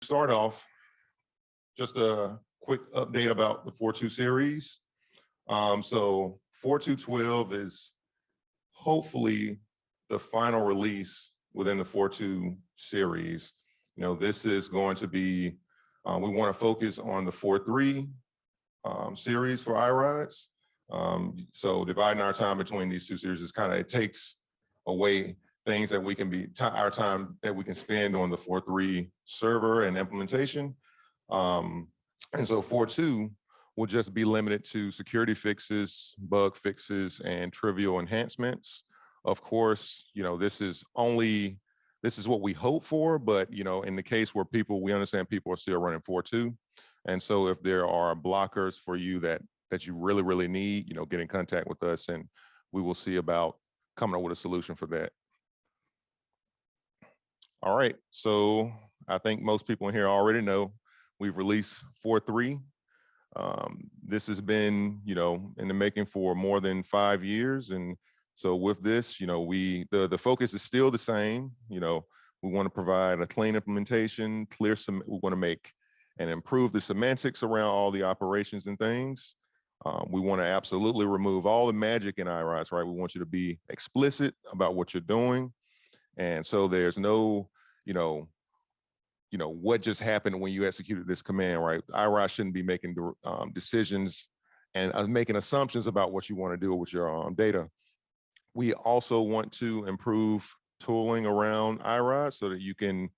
start off, just a quick update about the 4.2 series. So 4.2.12 is hopefully the final release within the 4.2 series. You know, this is going to be, we want to focus on the 4.3 series for iRODS. So dividing our time between these two series is kind of, it takes away things that we can be, our time that we can spend on the 4.3 server and implementation. And so 4.2 will just be limited to security fixes, bug fixes, and trivial enhancements. Of course, you know, this is what we hope for, but, you know, in the case where we understand people are still running 4.2. And so if there are blockers for you that you really, really need, you know, get in contact with us and we will see about coming up with a solution for that. All right, so I think most people in here already know we've released 4.3. This has been, you know, in the making for more than 5 years. And so with this, you know, the focus is still the same. You know, we want to provide a clean implementation, we want to make and improve the semantics around all the operations and things. We want to absolutely remove all the magic in iRODS, right? We want you to be explicit about what you're doing. And so there's no, you know, what just happened when you executed this command, right? iRODS shouldn't be making decisions and making assumptions about what you want to do with your data. We also want to improve tooling around iRODS so that you can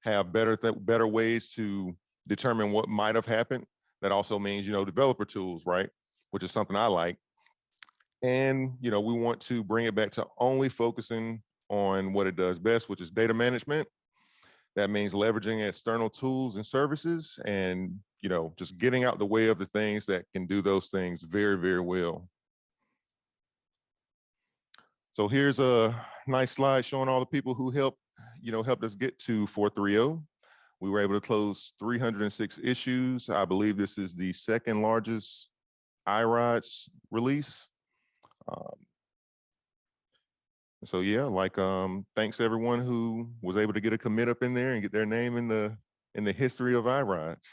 have better ways to determine what might have happened. That also means, you know, developer tools, right? Which is something I like. And, you know, we want to bring it back to only focusing on what it does best, which is data management. That means leveraging external tools and services and, you know, just getting out the way of the things that can do those things very, very well. So here's a nice slide showing all the people who helped us get to 4.3.0. We were able to close 306 issues. I believe this is the second largest iRODS release. So yeah, like thanks everyone who was able to get a commit up in there and get their name in the history of iRODS.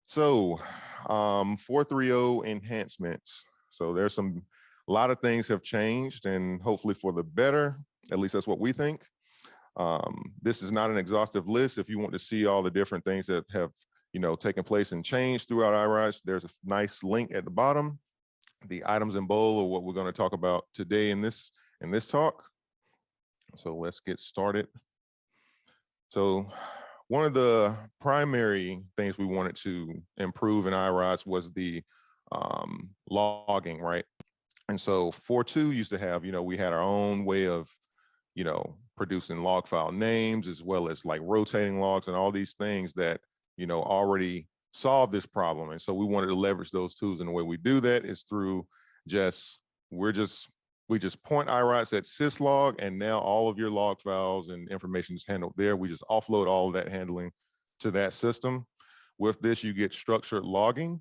So 4.3.0 enhancements. So there's a lot of things have changed and hopefully for the better, at least that's what we think. This is not an exhaustive list. If you want to see all the different things that have, you know, taken place and changed throughout iRODS, there's a nice link at the bottom. The items in bold are what we're going to talk about today in this talk. So let's get started. So one of the primary things we wanted to improve in iRODS was the logging, right? And so 4.2 used to have, you know, we had our own way of, you know, producing log file names as well as like rotating logs and all these things that, you know, already solve this problem. And so we wanted to leverage those tools, and the way we do that is through we just point iRODS at syslog, and now all of your log files and information is handled there. We just offload all of that handling to that system. With this, you get structured logging.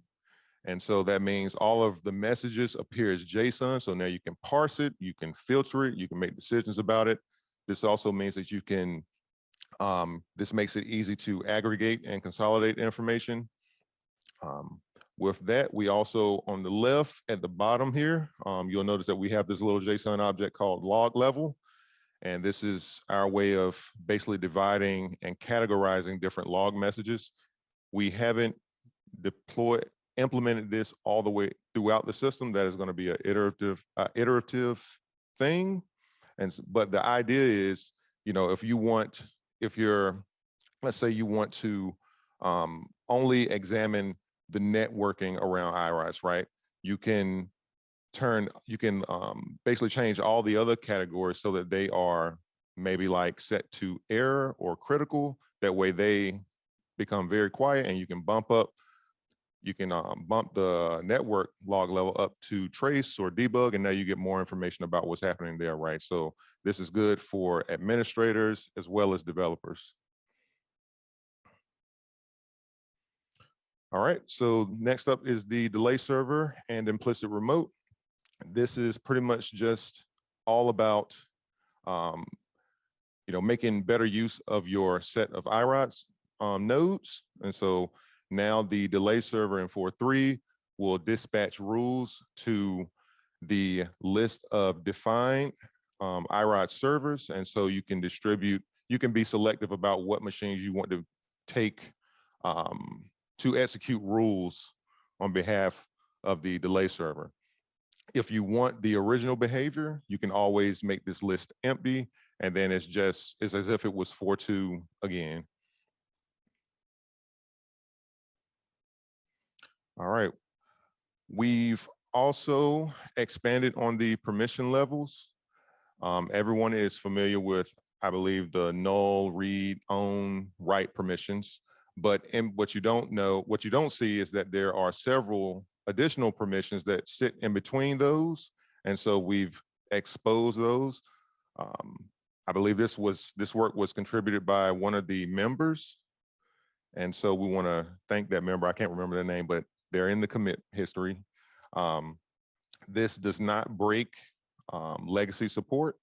And so that means all of the messages appear as JSON. So now you can parse it, you can filter it, you can make decisions about it. This also means that you can, this makes it easy to aggregate and consolidate information. With that, we also, on the left at the bottom here, you'll notice that we have this little JSON object called log level. And this is our way of basically dividing and categorizing different log messages. We haven't implemented this all the way throughout the system. That is going to be an iterative thing. But the idea is, you know, let's say you want to only examine the networking around iRODS, right? You can basically change all the other categories so that they are maybe like set to error or critical. That way they become very quiet, and you can bump the network log level up to trace or debug, and now you get more information about what's happening there, right? So this is good for administrators as well as developers. All right, so next up is the delay server and implicit remote. This is pretty much just all about making better use of your set of iRODS nodes. And so now the delay server in 4.3 will dispatch rules to the list of defined iRODS servers. And so you can be selective about what machines you want to take to execute rules on behalf of the delay server. If you want the original behavior, you can always make this list empty, and then it's as if it was 4.2 again. All right. We've also expanded on the permission levels. Everyone is familiar with, I believe, the null, read, own, write permissions. But what you don't see is that there are several additional permissions that sit in between those. And so we've exposed those. I believe this work was contributed by one of the members. And so we want to thank that member. I can't remember their name, but they're in the commit history. This does not break legacy support.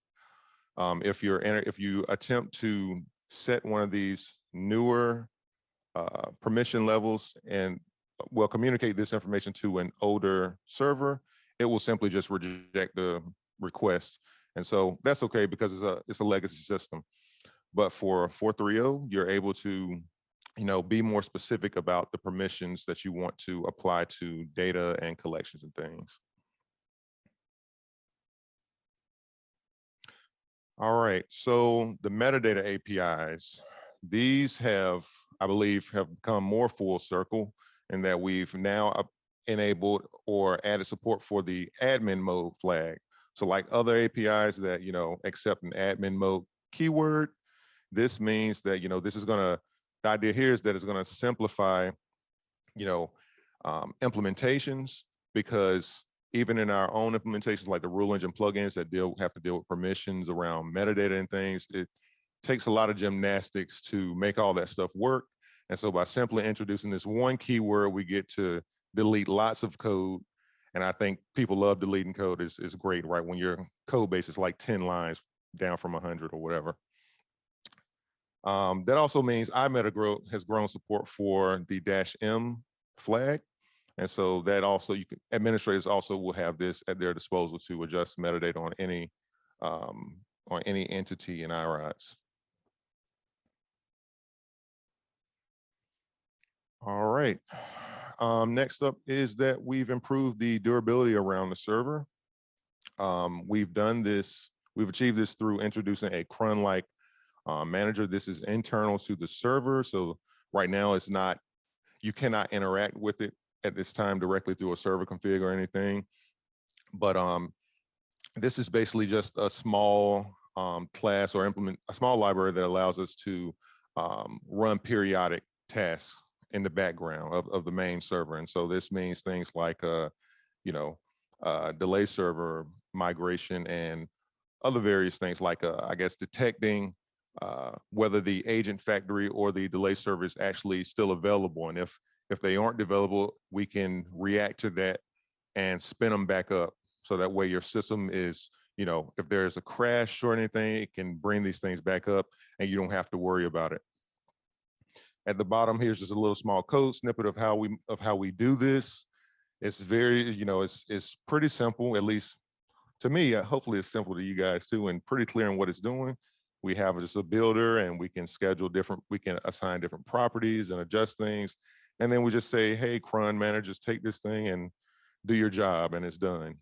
If you attempt to set one of these newer permission levels and communicate this information to an older server, it will simply just reject the request. And so that's okay because it's a legacy system. But for 4.3.0, you're able to be more specific about the permissions that you want to apply to data and collections and things. All right, so the metadata APIs, these I believe, have become more full circle in that we've now enabled or added support for the admin mode flag. So like other APIs that, accept an admin mode keyword, this means that, the idea here is that it's gonna simplify, implementations, because even in our own implementations, like the rule engine plugins that have to deal with permissions around metadata and things, it takes a lot of gymnastics to make all that stuff work. And so by simply introducing this one keyword, we get to delete lots of code. And I think people love deleting code. Is great, right? When your code base is like 10 lines down from 100 or whatever. That also means iMeta has grown support for the -m flag. And so that also, administrators also will have this at their disposal to adjust metadata on any entity in iRODS. All right. Next up is that we've improved the durability around the server. We've achieved this through introducing a cronlike manager. This is internal to the server. So right now you cannot interact with it at this time directly through a server config or anything. But this is basically just a small class or a small library that allows us to run periodic tasks in the background of the main server. And so this means things like, delay server migration and other various things like, I guess, detecting whether the agent factory or the delay server is actually still available. And if they aren't available, we can react to that and spin them back up. So that way your system is, if there's a crash or anything, it can bring these things back up and you don't have to worry about it. At the bottom, here's just a little small code snippet of how we do this. It's very, it's pretty simple, at least to me. Hopefully it's simple to you guys too, and pretty clear on what it's doing. We have just a builder and we can we can assign different properties and adjust things. And then we just say, hey, cron manager, just take this thing and do your job, and it's done.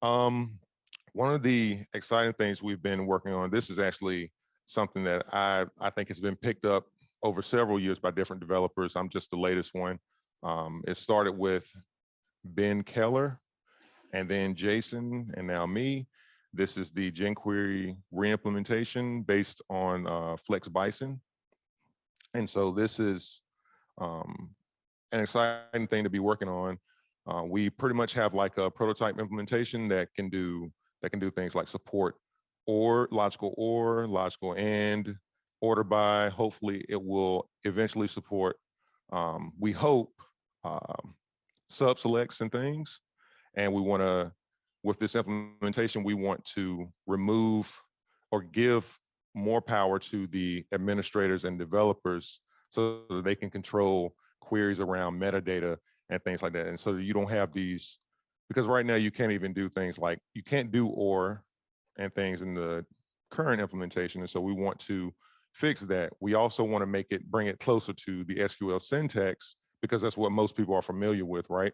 One of the exciting things we've been working on, this is actually something that I think has been picked up over several years by different developers. I'm just the latest one. It started with Ben Keller, and then Jason, and now me. This is the jQuery reimplementation based on Flex Bison. And so this is an exciting thing to be working on. We pretty much have like a prototype implementation that can do things like support logical and, order by. Hopefully it will eventually support, we hope, sub selects and things. And we want to with this implementation, we want to remove or give more power to the administrators and developers so that they can control queries around metadata and things like that. And so that you don't have these, because right now you can't even do things like, you can't do OR and things in the current implementation. And so we want to fix that. We also want to bring it closer to the SQL syntax, because that's what most people are familiar with, right?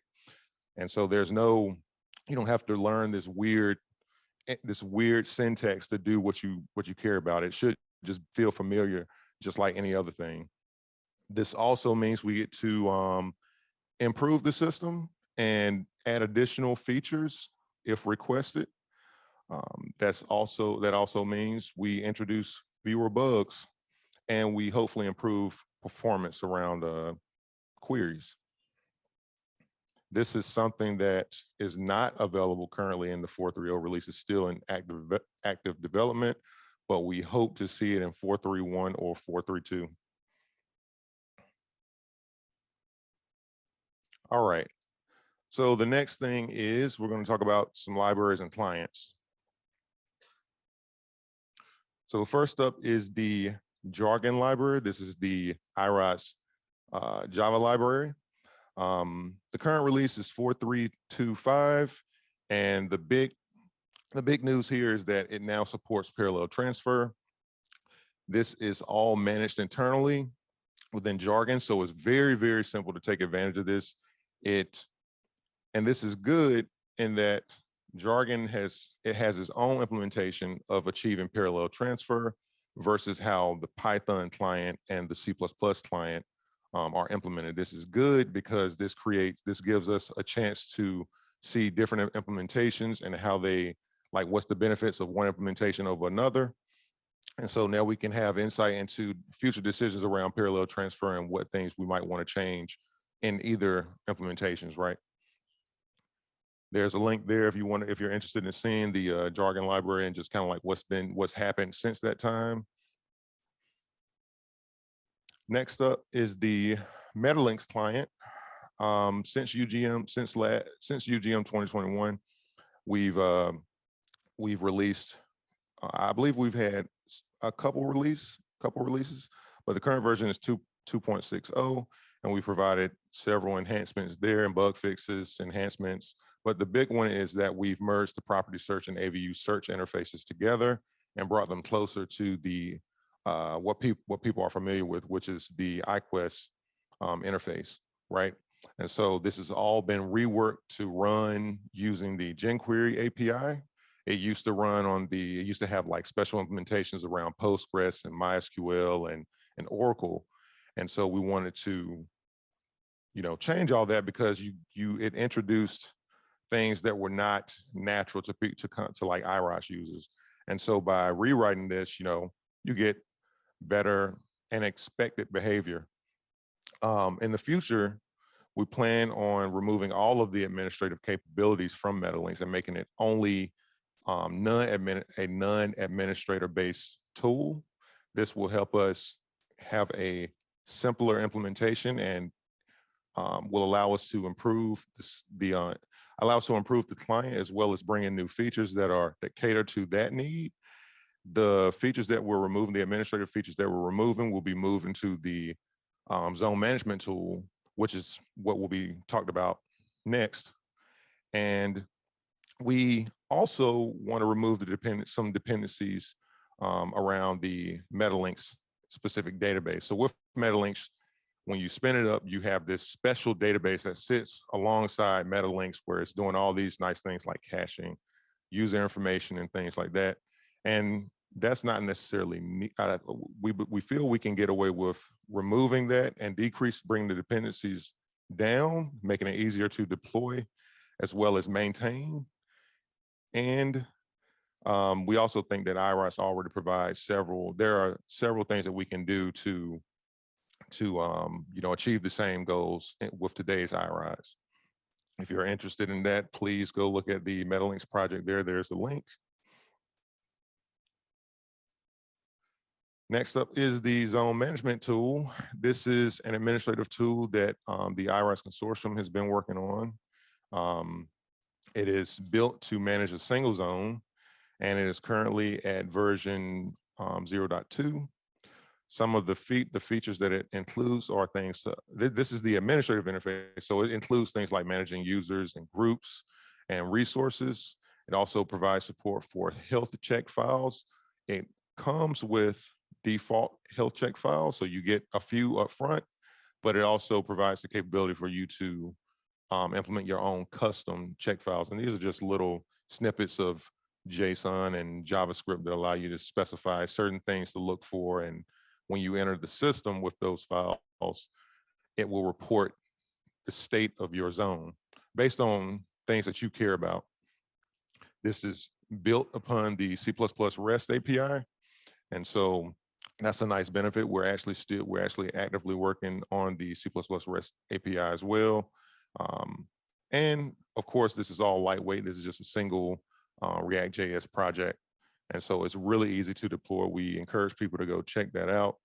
And so you don't have to learn this weird syntax to do what you care about. It should just feel familiar, just like any other thing. This also means we get to improve the system and add additional features if requested. That also means we introduce fewer bugs, and we hopefully improve performance around queries. This is something that is not available currently in the 4.3.0 release. It's still in active development, but we hope to see it in 4.3.1 or 4.3.2. All right. So the next thing is we're going to talk about some libraries and clients. So first up is the Jargon library. This is the iRODS Java library. The current release is 4.3.2.5, and the big news here is that it now supports parallel transfer. This is all managed internally within Jargon, so it's very, very simple to take advantage of this. And this is good in that Jargon has its own implementation of achieving parallel transfer versus how the Python client and the C++ client are implemented. This is good because this gives us a chance to see different implementations and how what's the benefits of one implementation over another. And so now we can have insight into future decisions around parallel transfer and what things we might want to change in either implementations, right? There's a link there if you're interested in seeing the Jargon library and just kind of like what's happened since that time. Next up is the Metalynx client. Since UGM 2021, we've released. I believe we've had a couple releases, but the current version is 2.60, and we provided several enhancements there and bug fixes, enhancements. But the big one is that we've merged the property search and AVU search interfaces together and brought them closer to the what people are familiar with, which is the iQuest interface, right? And so this has all been reworked to run using the jQuery API. It used to have like special implementations around Postgres and MySQL and Oracle. And so we wanted to, change all that because it introduced things that were not natural to like iRODS users. And so by rewriting this, you get better and expected behavior. In the future, we plan on removing all of the administrative capabilities from Metalynx and making it only a non-administrator based tool. This will help us have a simpler implementation and will allow us to improve the client, as well as bring in new features that cater to that need. The features that we're removing, the administrative features that we're removing, will be moved into the zone management tool, which is what will be talked about next. And we also want to remove some dependencies around the Metalynx specific database. So with Metalynx, when you spin it up, you have this special database that sits alongside Metalynx, where it's doing all these nice things like caching, user information, and things like that. And that's not necessarily, we feel we can get away with removing that and bring the dependencies down, making it easier to deploy as well as maintain. And we also think that iRODS already provides there are several things that we can do to achieve the same goals with today's iRODS. If you're interested in that, please go look at the Metalynx project there. There's the link. Next up is the zone management tool. This is an administrative tool that the iRODS Consortium has been working on. It is built to manage a single zone, and it is currently at version 0.2. Some of the features that it includes are things, this is the administrative interface, so it includes things like managing users and groups and resources. It also provides support for health check files. It comes with default health check files, so you get a few up front, but it also provides the capability for you to implement your own custom check files. And these are just little snippets of JSON and JavaScript that allow you to specify certain things to look for. And when you enter the system with those files, it will report the state of your zone based on things that you care about. This is built upon the C++ REST API. And so that's a nice benefit. We're actually actively working on the C++ REST API as well. And of course, this is all lightweight. This is just a single React.js project. And so it's really easy to deploy. We encourage people to go check that out.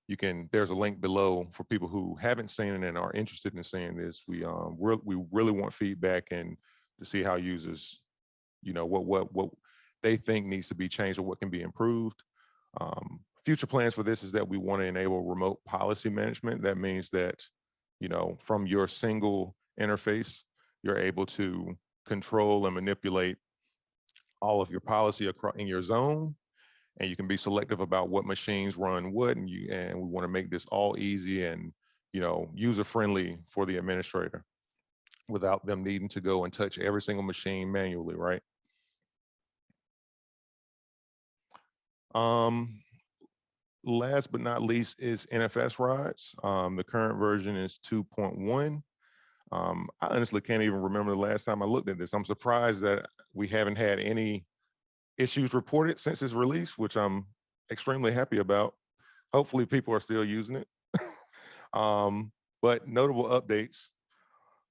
There's a link below for people who haven't seen it and are interested in seeing this. We really want feedback and to see how users, what they think needs to be changed or what can be improved. Future plans for this is that we want to enable remote policy management. That means that, from your single interface, you're able to control and manipulate all of your policy in your zone, and you can be selective about what machines run what, and we want to make this all easy and user-friendly for the administrator without them needing to go and touch every single machine manually, right? Last but not least is NFS Rides. The current version is 2.1. I honestly can't even remember the last time I looked at this. I'm surprised that we haven't had any issues reported since its release, which I'm extremely happy about. Hopefully people are still using it. But notable updates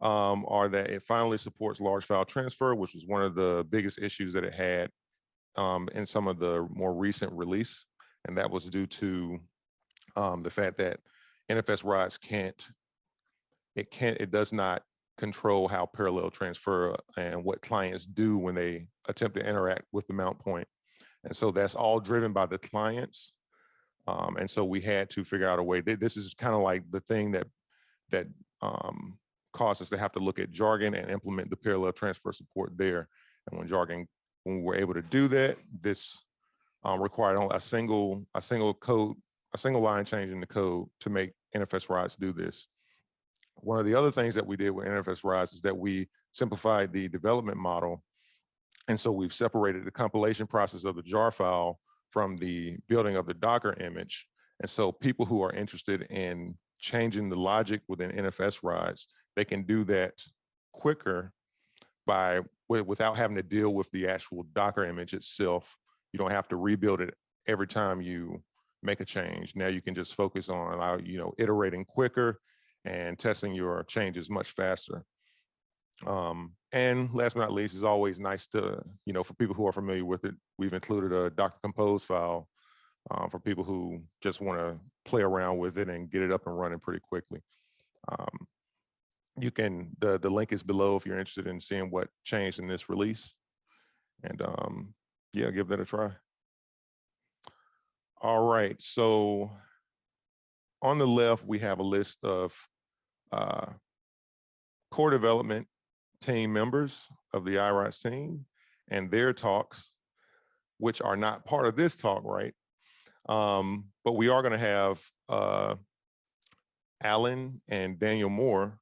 are that it finally supports large file transfer, which was one of the biggest issues that it had in some of the more recent release. And that was due to the fact that NFS Rides it does not control how parallel transfer and what clients do when they attempt to interact with the mount point. And so that's all driven by the clients. And so we had to figure out a way. This is kind of like the thing that caused us to have to look at Jargon and implement the parallel transfer support there. And when we were able to do that, this required only a single line change in the code to make NFS Rides do this. One of the other things that we did with NFS Rides is that we simplified the development model. And so we've separated the compilation process of the jar file from the building of the Docker image. And so people who are interested in changing the logic within NFS Rides, they can do that quicker without having to deal with the actual Docker image itself. You don't have to rebuild it every time you make a change. Now you can just focus on iterating quicker and testing your changes much faster. And last but not least, it's always nice to, for people who are familiar with it, we've included a Docker Compose file for people who just want to play around with it and get it up and running pretty quickly. The link is below if you're interested in seeing what changed in this release. And yeah, give that a try. All right, so on the left, we have a list of core development team members of the iRODS team and their talks, which are not part of this talk, right? But we are going to have Alan and Daniel Moore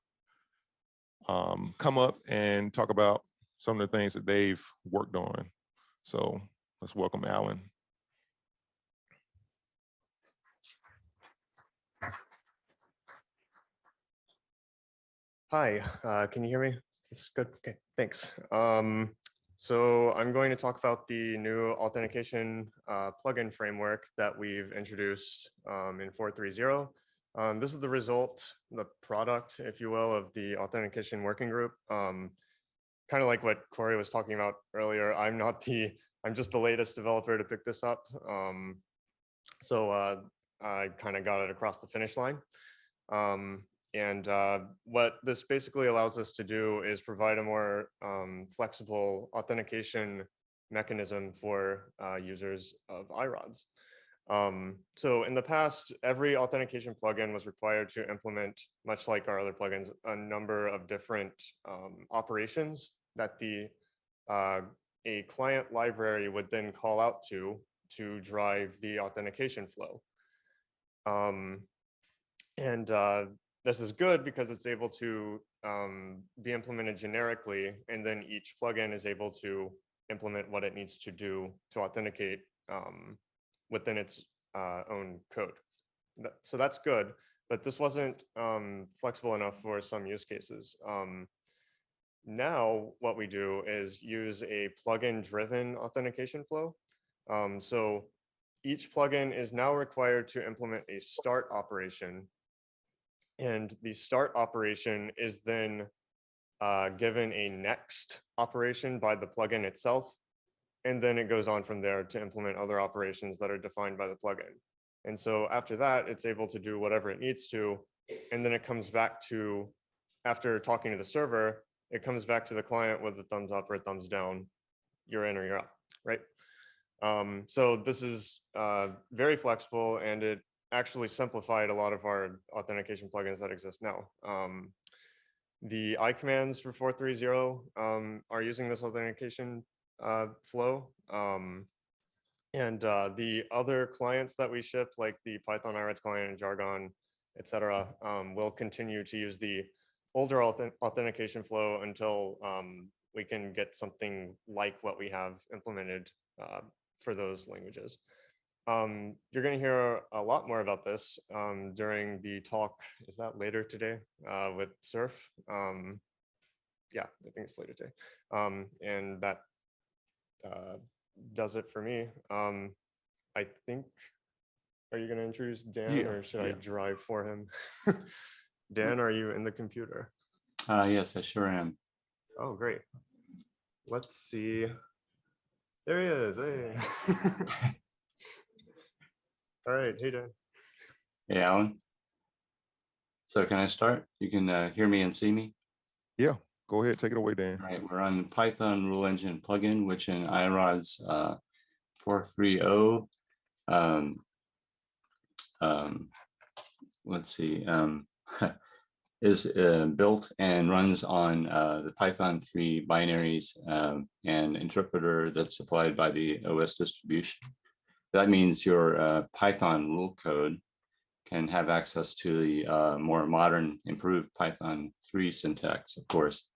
come up and talk about some of the things that they've worked on. So let's welcome Alan. Hi, can you hear me? Is this good? Okay, thanks. So I'm going to talk about the new authentication plugin framework that we've introduced in 4.3.0. This is the result, the product, if you will, of the authentication working group. Kind of like what Kory was talking about earlier, I'm just the latest developer to pick this up. So I kind of got it across the finish line. And what this basically allows us to do is provide a more flexible authentication mechanism for users of iRODS. So in the past, every authentication plugin was required to implement, much like our other plugins, a number of different operations that a client library would then call out to drive the authentication flow. This is good because it's able to be implemented generically, and then each plugin is able to implement what it needs to do to authenticate within its own code. So that's good, but this wasn't flexible enough for some use cases. Now what we do is use a plugin-driven authentication flow. So each plugin is now required to implement a start operation, and the start operation is then given a next operation by the plugin itself, and then it goes on from there to implement other operations that are defined by the plugin. And so after that, it's able to do whatever it needs to, and then it comes back to, after talking to the server, it comes back to the client with a thumbs up or a thumbs down, you're in or you're out, right? So this is very flexible, and it actually simplified a lot of our authentication plugins that exist now. The iCommands for 4.3.0 are using this authentication flow. The other clients that we ship, like the Python iRODS client and Jargon, etc., will continue to use the older authentication flow until we can get something like what we have implemented for those languages. You're going to hear a lot more about this during the talk. Is that later today with Surf? Yeah, I think it's later today. And that does it for me. I think, are you going to introduce Dan, or should I drive for him? Dan, are you in the computer? Yes, I sure am. Oh, great. Let's see. There he is. Hey. All right. Hey, Dan. Hey, Alan. So can I start? You can hear me and see me? Yeah, go ahead. Take it away, Dan. All right. We're on the Python rule engine plugin, which in iRODS 4.3.0, let's see, is built and runs on the Python 3 binaries and interpreter that's supplied by the OS distribution. That means your Python rule code can have access to the more modern, improved Python 3 syntax, of course,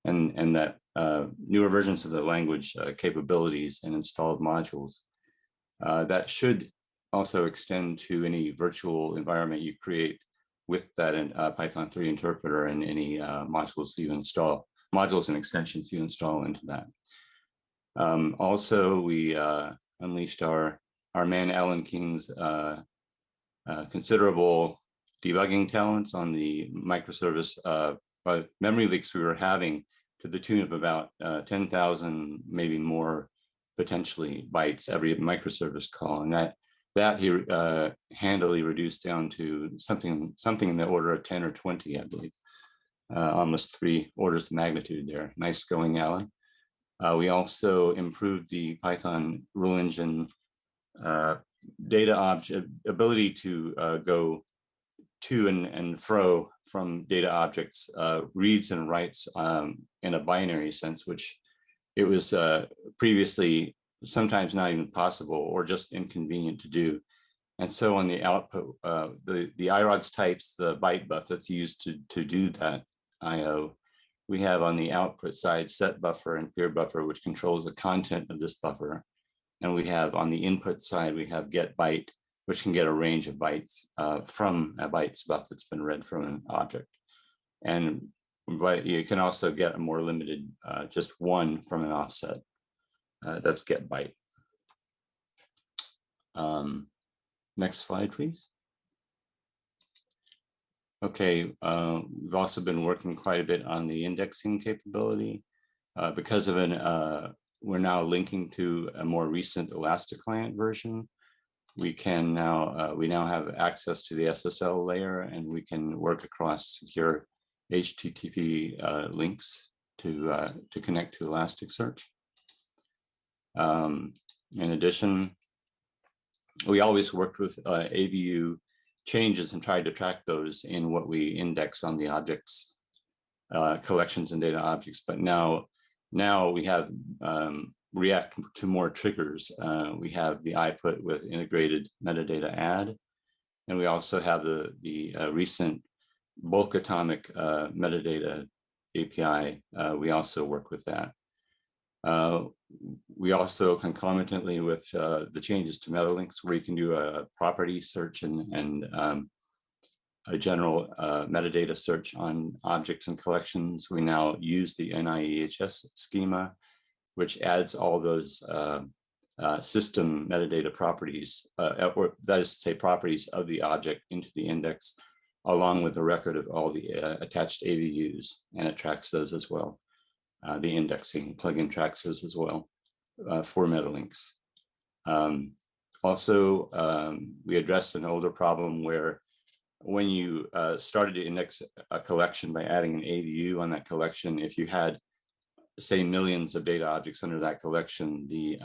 and that newer versions of the language capabilities and installed modules. That should also extend to any virtual environment you create with that Python 3 interpreter and any modules you install, modules and extensions you install into that. Also, we unleashed our man Alan King's considerable debugging talents on the microservice memory leaks we were having, to the tune of about 10,000, maybe more potentially, bytes every microservice call, and that he handily reduced down to something in the order of 10 or 20, I believe, almost 3 orders of magnitude there. Nice going, Alan. We also improved the Python rule engine data object ability to go to and fro from data objects, reads and writes in a binary sense, which it was previously sometimes not even possible or just inconvenient to do. And so on the output, the iRODS types, the byte buff that's used to do that IO, we have on the output side set buffer and clear buffer, which controls the content of this buffer. And we have on the input side, we have get byte, which can get a range of bytes from a bytes buff that's been read from an object. But you can also get a more limited, just one from an offset. That's get byte. Next slide, please. Okay, we've also been working quite a bit on the indexing capability. Because of we're now linking to a more recent Elastic client version. we can now we now have access to the SSL layer, and we can work across secure HTTP links to connect to Elasticsearch. In addition, we always worked with AVU changes and tried to track those in what we index on the objects, collections and data objects. But now we have react to more triggers. We have the iPut with integrated metadata add, and we also have the recent bulk atomic metadata API. We also work with that. We also concomitantly with the changes to Metalynx, where you can do a property search and a general metadata search on objects and collections. We now use the NIEHS schema, which adds all those system metadata properties, or that is to say properties of the object into the index, along with a record of all the attached AVUs, and it tracks those as well. The indexing plugin tracks those as well for Metalynx. Also, we addressed an older problem where when you started to index a collection by adding an AVU on that collection, if you had, say, millions of data objects under that collection, the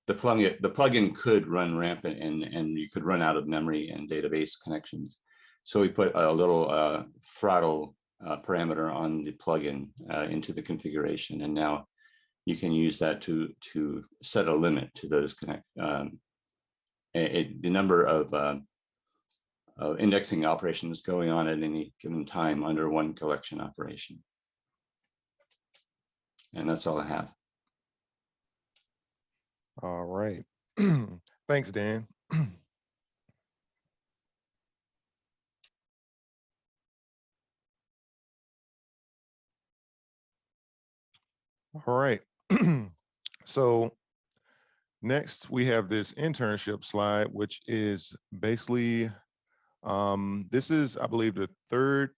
plugin could run rampant, and you could run out of memory and database connections. So we put a little throttle parameter on the plugin into the configuration, and now you can use that to set a limit to those the number of indexing operations going on at any given time under one collection operation. And that's all I have. All right. Thanks, Dan. All right. So next we have this internship slide, which is basically, this is, I believe, the third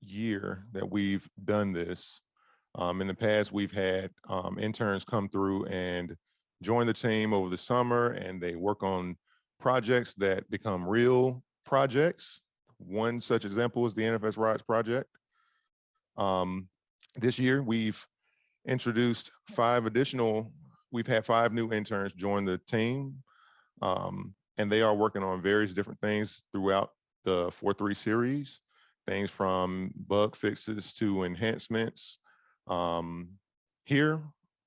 year that we've done this. In the past, we've had interns come through and join the team over the summer, and they work on projects that become real projects. One such example is the NFS Rides project. This year, we've introduced we've had 5 new interns join the team, and they are working on various different things throughout the 4.3 series, things from bug fixes to enhancements. Here,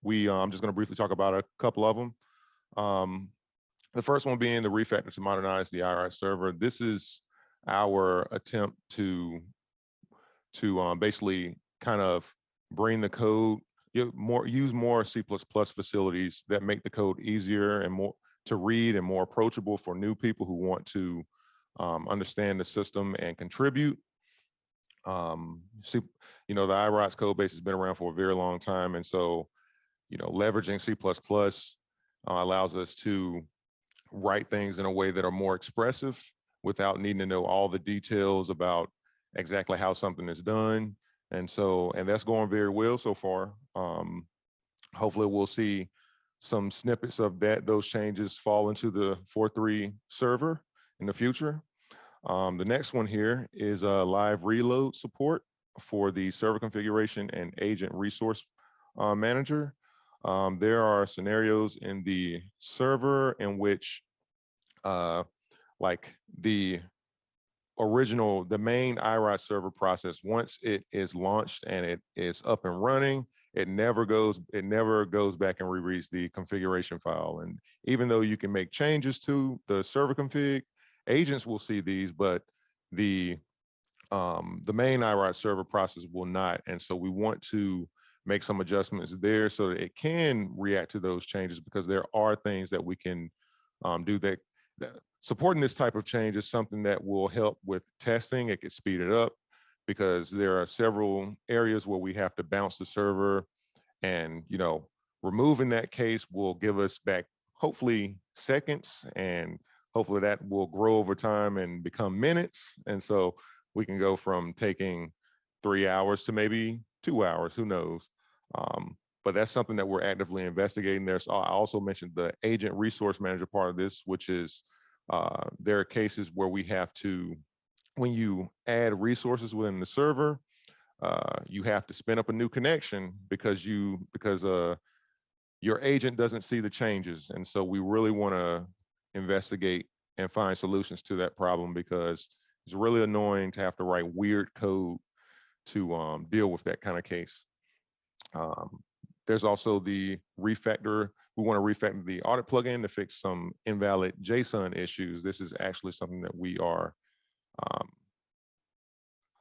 I'm just going to briefly talk about a couple of them. The first one being the refactor to modernize the iRODS server. This is our attempt to basically kind of bring the code, use more C++ facilities that make the code easier and more to read and more approachable for new people who want to understand the system and contribute. The iRODS code base has been around for a very long time, and so leveraging C++ allows us to write things in a way that are more expressive without needing to know all the details about exactly how something is done. And that's going very well so far. Hopefully we'll see some snippets of those changes fall into the 4.3 server in the future. The next one here is live reload support for the server configuration and agent resource manager. There are scenarios in the server in which like the main iRODS server process, once it is launched and it is up and running, it never goes back and rereads the configuration file. And even though you can make changes to the server config, agents will see these, but the main iRODS server process will not. And so we want to make some adjustments there so that it can react to those changes, because there are things that we can do that supporting this type of change is something that will help with testing. It could speed it up because there are several areas where we have to bounce the server, and removing that case will give us back hopefully seconds, and hopefully that will grow over time and become minutes. And so we can go from taking 3 hours to maybe 2 hours, who knows? But that's something that we're actively investigating. I also mentioned the agent resource manager part of this, which is There are cases where we have to, when you add resources within the server, you have to spin up a new connection because your agent doesn't see the changes. And so we really want to investigate and find solutions to that problem, because it's really annoying to have to write weird code to deal with that kind of case. There's also the refactor. We want to refactor the audit plugin to fix some invalid JSON issues. This is actually something that we are, I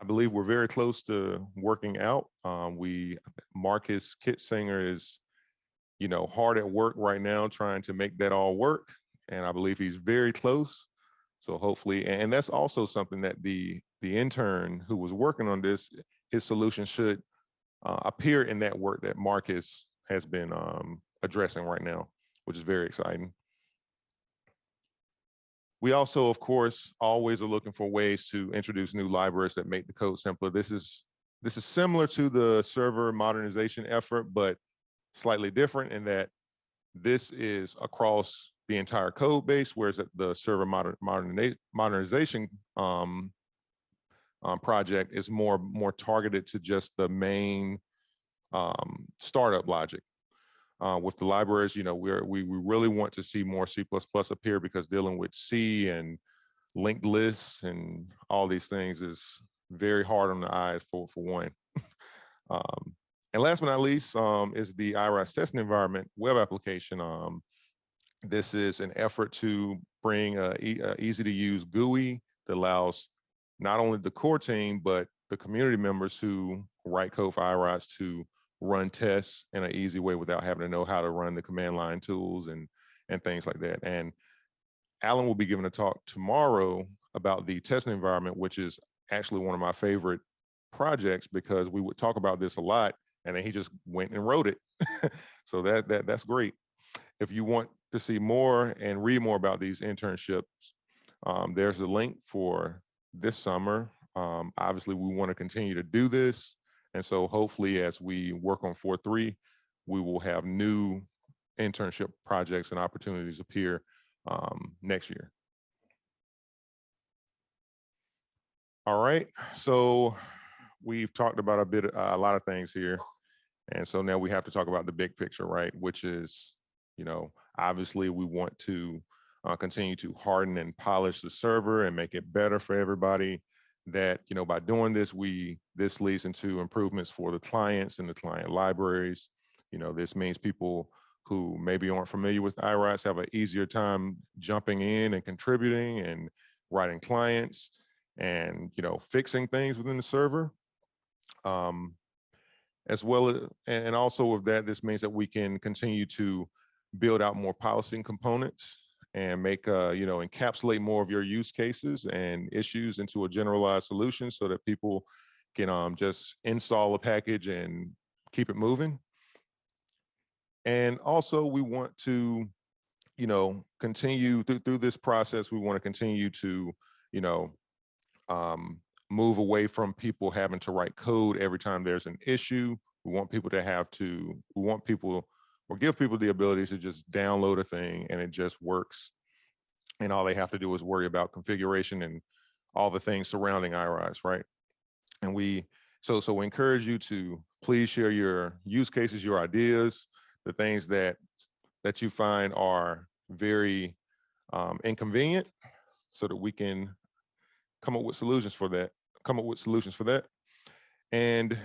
believe we're very close to working out. Marcus Kitzinger is, hard at work right now trying to make that all work. And I believe he's very close. So hopefully, and that's also something that the intern who was working on this, his solution should appear in that work that Marcus has been addressing right now, which is very exciting. We also, of course, always are looking for ways to introduce new libraries that make the code simpler. This is similar to the server modernization effort, but slightly different in that this is across the entire code base, whereas the server modernization project is more targeted to just the main startup logic. With the libraries, we really want to see more C++ appear, because dealing with C and linked lists and all these things is very hard on the eyes for one. And last but not least is the iRODS testing environment web application. This is an effort to bring an easy to use GUI that allows not only the core team, but the community members who write code for iRODS to run tests in an easy way without having to know how to run the command line tools and things like that. And Alan will be giving a talk tomorrow about the testing environment, which is actually one of my favorite projects, because we would talk about this a lot and then he just went and wrote it. So that's great. If you want to see more and read more about these internships, there's a link for this summer. Obviously, we want to continue to do this. And so hopefully as we work on 4.3, we will have new internship projects and opportunities appear next year. All right, so we've talked about a lot of things here. And so now we have to talk about the big picture, right? Which is, obviously we want to continue to harden and polish the server and make it better for everybody. That, by doing this, this leads into improvements for the clients and the client libraries. This means people who maybe aren't familiar with iRODS have an easier time jumping in and contributing and writing clients and, fixing things within the server. As well as, and also with that, this means that we can continue to build out more policy components and make, encapsulate more of your use cases and issues into a generalized solution so that people can just install a package and keep it moving. And also we want to, continue through this process, we want to continue to, move away from people having to write code every time there's an issue. We want people to give people the ability to just download a thing and it just works. And all they have to do is worry about configuration and all the things surrounding iRODS, right? And we encourage you to please share your use cases, your ideas, the things that you find are very inconvenient, so that we can come up with solutions for that. And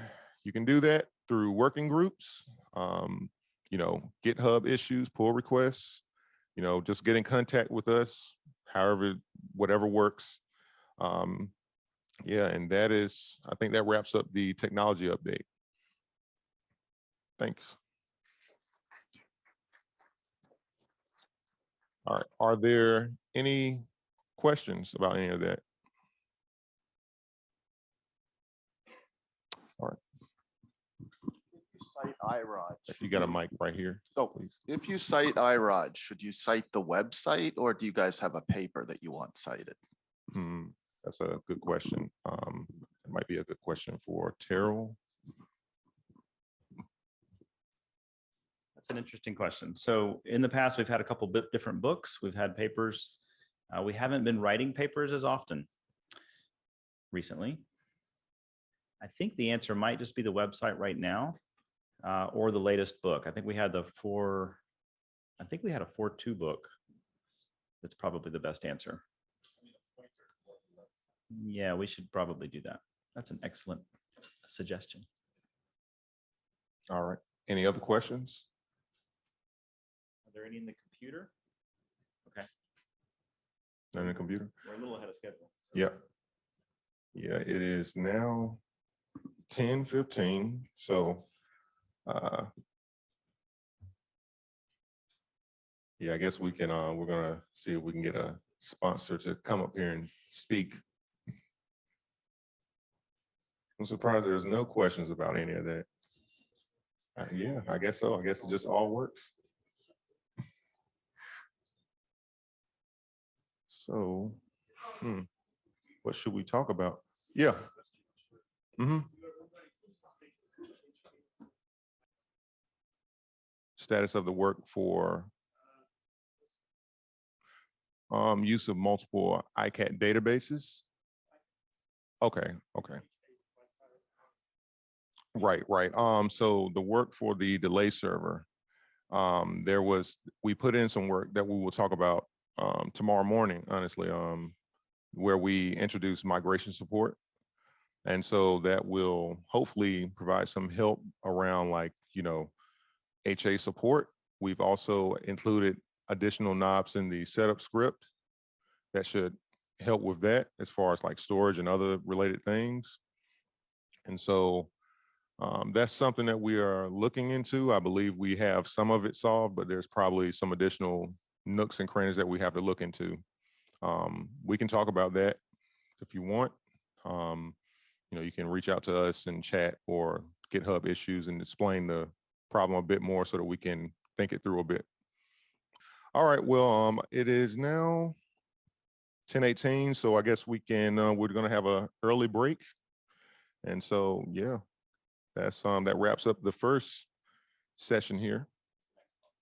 you can do that through working groups, GitHub issues, pull requests, just get in contact with us, whatever works. Yeah, and I think that wraps up the technology update. Thanks. All right, are there any questions about any of that? All right. Cite iRODS. If you got a mic right here. So please. if you cite iRODS, should you cite the website, or do you guys have a paper that you want cited? That's a good question. It might be a good question for Terrell. That's an interesting question. So in the past, we've had a couple different books. We've had papers. We haven't been writing papers as often recently. I think the answer might just be the website right now, or the latest book. I think we had a 4.2 book. That's probably the best answer. Yeah, we should probably do that. That's an excellent suggestion. All right. Any other questions? Are there any in the computer? Okay, On the computer? we're a little ahead of schedule. Yep. Yeah, it is now 10:15. So yeah, I guess we can we're gonna see if we can get a sponsor to come up here and speak. I'm surprised there's no questions about any of that. Yeah, I guess so. I guess it just all works. So, what should we talk about? Yeah. Status of the work for use of multiple ICAT databases. Okay. Right. So the work for the delay server, we put in some work that we will talk about tomorrow morning, honestly, where we introduce migration support. And so that will hopefully provide some help around, like, HA support. We've also included additional knobs in the setup script that should help with that as far as like storage and other related things. And so that's something that we are looking into. I believe we have some of it solved, but there's probably some additional nooks and crannies that we have to look into. We can talk about that if you want. You can reach out to us and chat or GitHub issues and explain the problem a bit more so that we can think it through a bit. All right, well, it is now 10:18, so I guess we're gonna have an early break. And so, yeah, that wraps up the first session here.